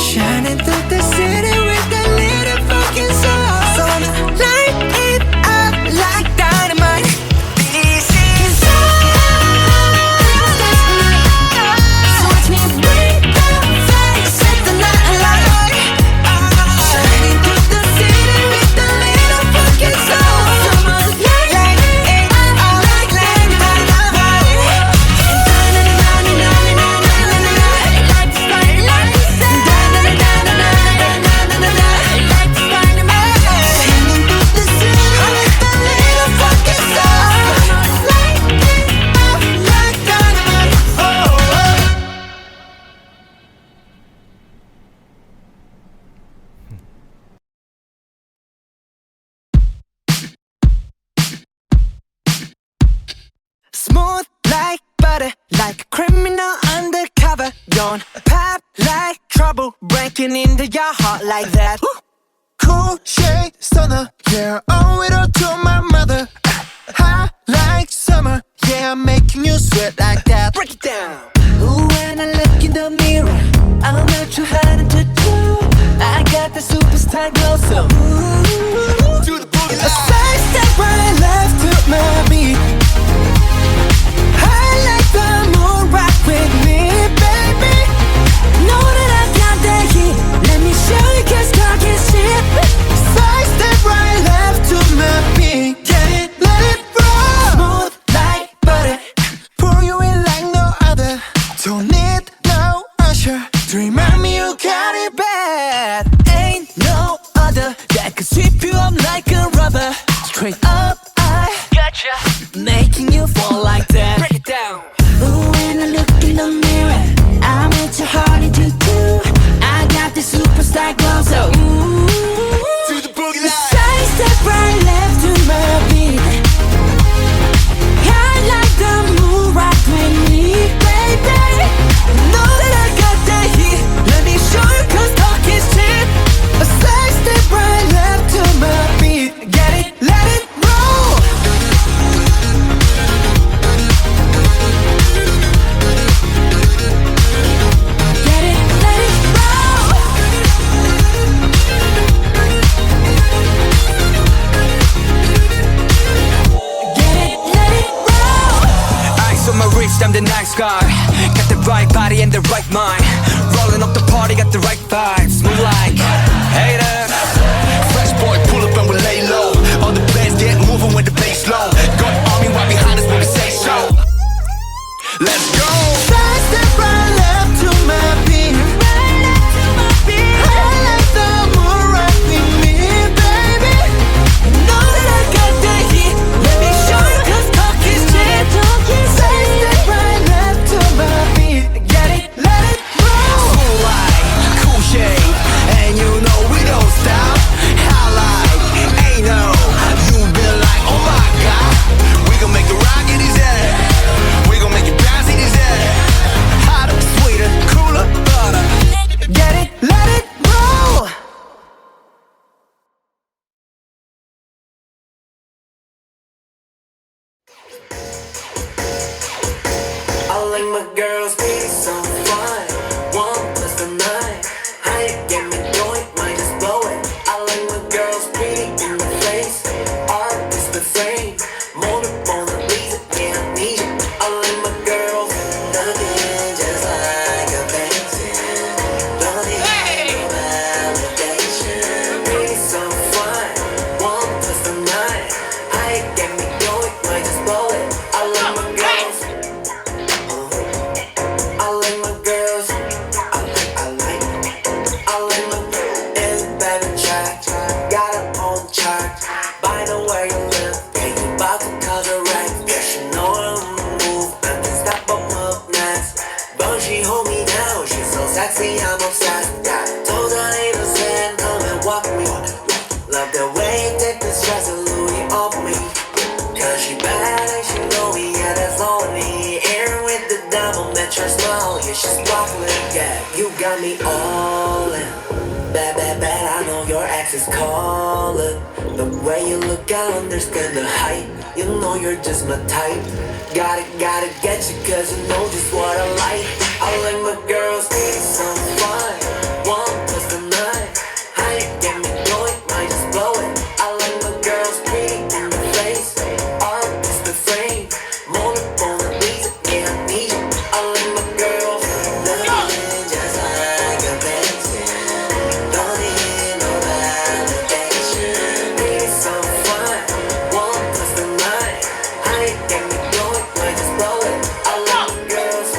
Shining through the city with a little fucking soul. So I'ma light it up like dynamite. This is so watch me bring the fire, set the night alight. Shining through the city with a little fucking soul. So I'ma light it up like dynamite. Smooth like butter, like a criminal undercover. Don't pop like trouble, breaking into your heart like that. cool shade stunner, yeah, owe it all to my mother. Hot like summer, yeah, I'm making you sweat like that. Break it down. Ooh, when I look in the mirror, I'm not too hard to do. I got the superstar glow, so ooh. Do the booty A side step right left to my beat. I like the moon, rock with me, baby. Know that I got the heat. Let me show you, 'cause talk is cheap. Side step right left to my beat. Get it, let it roll. Smooth like butter. Pour you in like no other. Don't need no usher to remind me you got it bad. Ain't no other that could my wrist, I'm the nice guy. Got the right body and the right mind. Rolling up the party, got the right vibes. Move like haters. Fresh boy, pull up and we lay low. All the bands get moving when the bass low. Got army right behind us when we say so. Let's go. Side step right left to my beat. I like the moon rock with me, baby. You know that I got the heat. Let me show you 'cause talk is cheap. Side step right left to my beat. Get it, let it roll. Cool light, cool shade, and you know we don't stop. High light, ain't no. You been like, oh my god. We gon' make it rock in his head. We gon' make it bounce in his head. Hotter, sweeter, cooler, butter. Get it, let it roll. I like my girls be so fine. 1+9. How you get me going? Might just blow it. I like my girls pretty in the face. Art is the frame. Mona Lisa, yeah, I need you. I like my girls looking just like a painting. Don't need no validation. Pretty so fine. 1+9. How you get me going? Might just blow it. I like my girls. I like my girls. I like my independent track. Got her own chart. By the way you live, yeah, you bout to cause a wreck. Yeah, she know I'm on the move. I can stop up next. But she hold me down. She's so sexy, I'm obsessed. Yeah, told her ain't no sin, come and walk me. Love the way you take the stress and Louis off me. Cause she bad and she know me, yeah, that's all I need. Air with the diamond, met your smile, yeah, she's sparkling, yeah. You got me all in. Bad, I know your ex is calling. The way you look, I understand the hype. You know you're just my type. Gotta get you cause you know just what I like. I like my girls need some fun. 1+9. How you get me going? Might just blow it. I like my girls pretty in the face. Art is the frame. Mona Lisa, yeah, I need you. I like my girls looking just like a painting. Don't need no validation. Pretty so fine. 1+9. How you get me going? Might just blow it. I like my girls.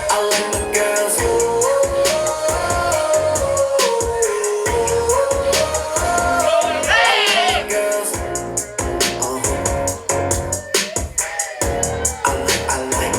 I like my girls. Girls. I like.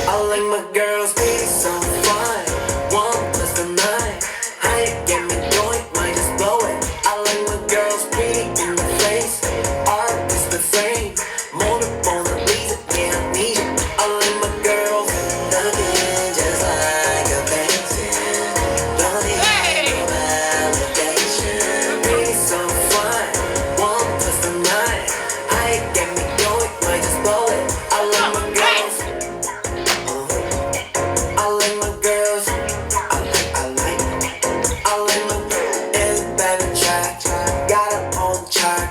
I like my girls be so fine. 1+9. How you get me going? Might just blow it. I like my girls pretty in the face. Art is the frame. Mona Lisa, yeah, I need you. I like my girls looking just like a painting. Don't need no validation. Pretty so fine. 1+9. How you get me going? Might just blow it. I like my girls. I like my girls. I like my independent track. Got her own chart.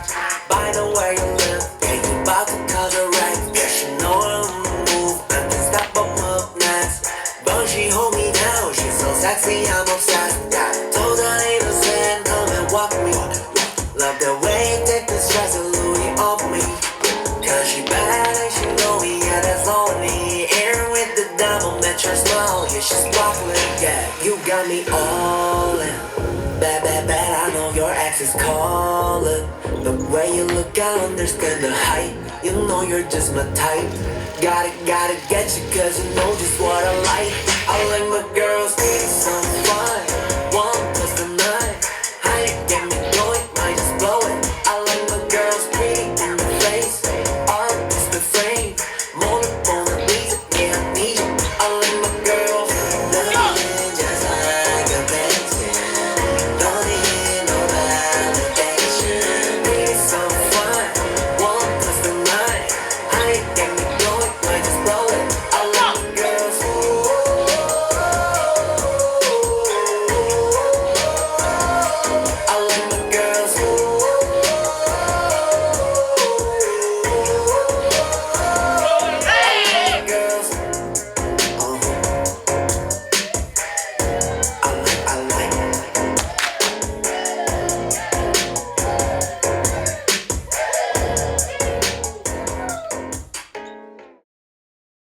By the way you live, yeah, you bout to cause a wreck. Yeah, she know I'm on the move. I can stop up next. But she hold me down. She's so sexy, I'm obsessed. Yeah, told her ain't no sin, come and walk me. Love the way you take the stress and Louis off me. Cause she bad and she know me, yeah, that's all I need. Air with the diamond, met your smile, yeah, she's sparkling, yeah. You got me all in. Bad, I know your ex is calling. The way you look, I understand the hype. You know you're just my type. Gotta get you cause you know just what I like. I like my girls need some